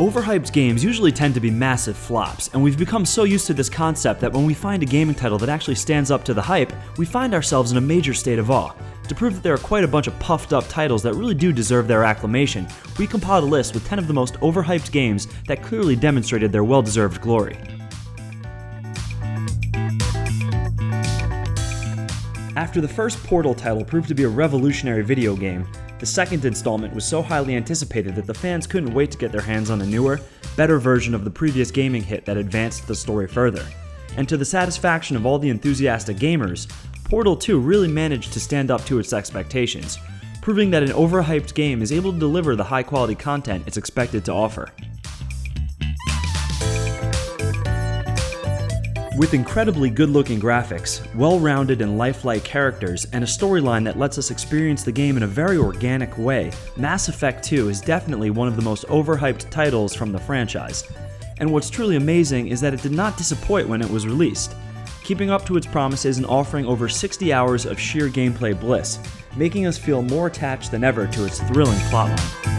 Overhyped games usually tend to be massive flops, and we've become so used to this concept that when we find a gaming title that actually stands up to the hype, we find ourselves in a major state of awe. To prove that there are quite a bunch of puffed up titles that really do deserve their acclamation, we compiled a list with 10 of the most overhyped games that clearly demonstrated their well-deserved glory. After the first Portal title proved to be a revolutionary video game, the second installment was so highly anticipated that the fans couldn't wait to get their hands on a newer, better version of the previous gaming hit that advanced the story further. And to the satisfaction of all the enthusiastic gamers, Portal 2 really managed to stand up to its expectations, proving that an overhyped game is able to deliver the high-quality content it's expected to offer. With incredibly good-looking graphics, well-rounded and lifelike characters, and a storyline that lets us experience the game in a very organic way, Mass Effect 2 is definitely one of the most overhyped titles from the franchise. And what's truly amazing is that it did not disappoint when it was released, keeping up to its promises and offering over 60 hours of sheer gameplay bliss, making us feel more attached than ever to its thrilling plotline.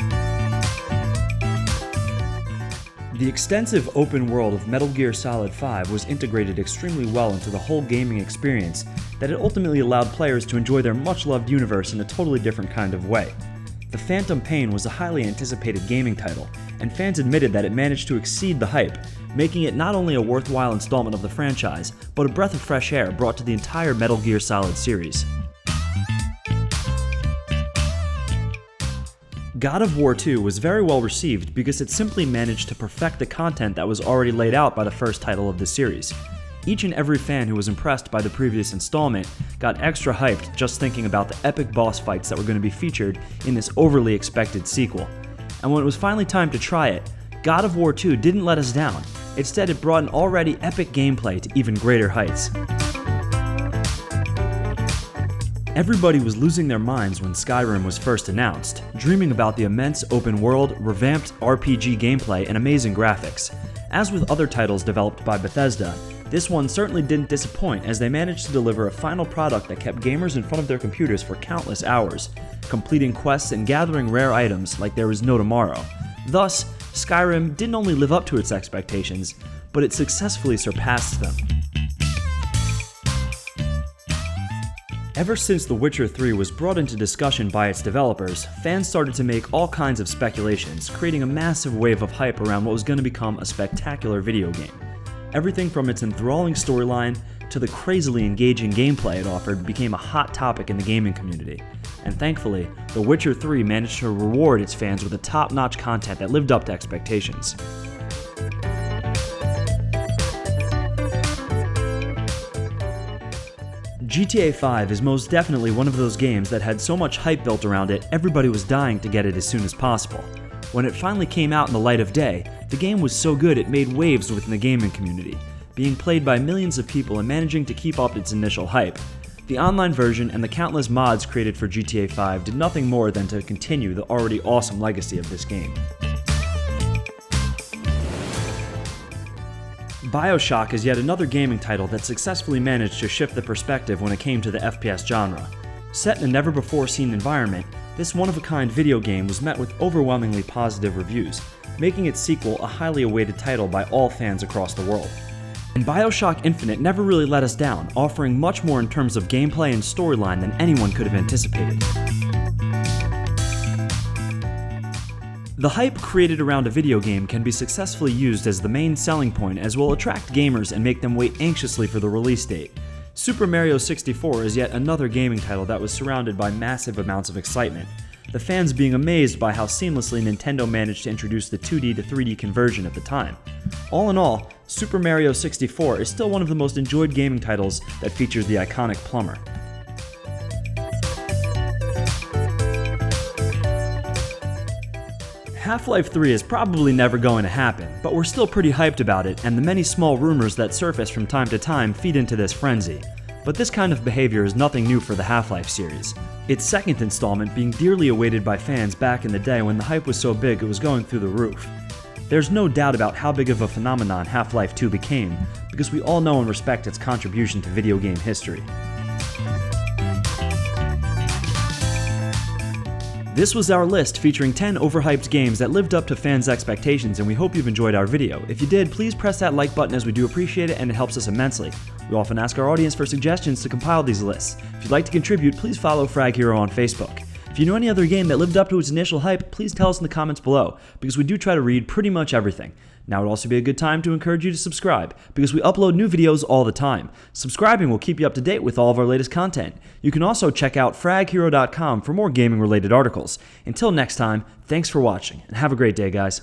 The extensive open world of Metal Gear Solid 5 was integrated extremely well into the whole gaming experience that it ultimately allowed players to enjoy their much-loved universe in a totally different kind of way. The Phantom Pain was a highly anticipated gaming title, and fans admitted that it managed to exceed the hype, making it not only a worthwhile installment of the franchise, but a breath of fresh air brought to the entire Metal Gear Solid series. God of War 2 was very well received because it simply managed to perfect the content that was already laid out by the first title of the series. Each and every fan who was impressed by the previous installment got extra hyped just thinking about the epic boss fights that were going to be featured in this overly expected sequel. And when it was finally time to try it, God of War 2 didn't let us down. Instead, it brought an already epic gameplay to even greater heights. Everybody was losing their minds when Skyrim was first announced, dreaming about the immense open world, revamped RPG gameplay, and amazing graphics. As with other titles developed by Bethesda, this one certainly didn't disappoint as they managed to deliver a final product that kept gamers in front of their computers for countless hours, completing quests and gathering rare items like there was no tomorrow. Thus, Skyrim didn't only live up to its expectations, but it successfully surpassed them. Ever since The Witcher 3 was brought into discussion by its developers, fans started to make all kinds of speculations, creating a massive wave of hype around what was going to become a spectacular video game. Everything from its enthralling storyline to the crazily engaging gameplay it offered became a hot topic in the gaming community. And thankfully, The Witcher 3 managed to reward its fans with a top-notch content that lived up to expectations. GTA 5 is most definitely one of those games that had so much hype built around it, everybody was dying to get it as soon as possible. When it finally came out in the light of day, the game was so good it made waves within the gaming community, being played by millions of people and managing to keep up its initial hype. The online version and the countless mods created for GTA 5 did nothing more than to continue the already awesome legacy of this game. Bioshock is yet another gaming title that successfully managed to shift the perspective when it came to the FPS genre. Set in a never-before-seen environment, this one-of-a-kind video game was met with overwhelmingly positive reviews, making its sequel a highly awaited title by all fans across the world. And Bioshock Infinite never really let us down, offering much more in terms of gameplay and storyline than anyone could have anticipated. The hype created around a video game can be successfully used as the main selling point as will attract gamers and make them wait anxiously for the release date. Super Mario 64 is yet another gaming title that was surrounded by massive amounts of excitement, the fans being amazed by how seamlessly Nintendo managed to introduce the 2D to 3D conversion at the time. All in all, Super Mario 64 is still one of the most enjoyed gaming titles that features the iconic plumber. Half-Life 3 is probably never going to happen, but we're still pretty hyped about it, and the many small rumors that surface from time to time feed into this frenzy. But this kind of behavior is nothing new for the Half-Life series, its second installment being dearly awaited by fans back in the day when the hype was so big it was going through the roof. There's no doubt about how big of a phenomenon Half-Life 2 became, because we all know and respect its contribution to video game history. This was our list featuring 10 overhyped games that lived up to fans' expectations, and we hope you've enjoyed our video. If you did, please press that like button as we do appreciate it and it helps us immensely. We often ask our audience for suggestions to compile these lists. If you'd like to contribute, please follow Frag Hero on Facebook. If you know any other game that lived up to its initial hype, please tell us in the comments below, because we do try to read pretty much everything. Now would also be a good time to encourage you to subscribe, because we upload new videos all the time. Subscribing will keep you up to date with all of our latest content. You can also check out fraghero.com for more gaming related articles. Until next time, thanks for watching, and have a great day, guys.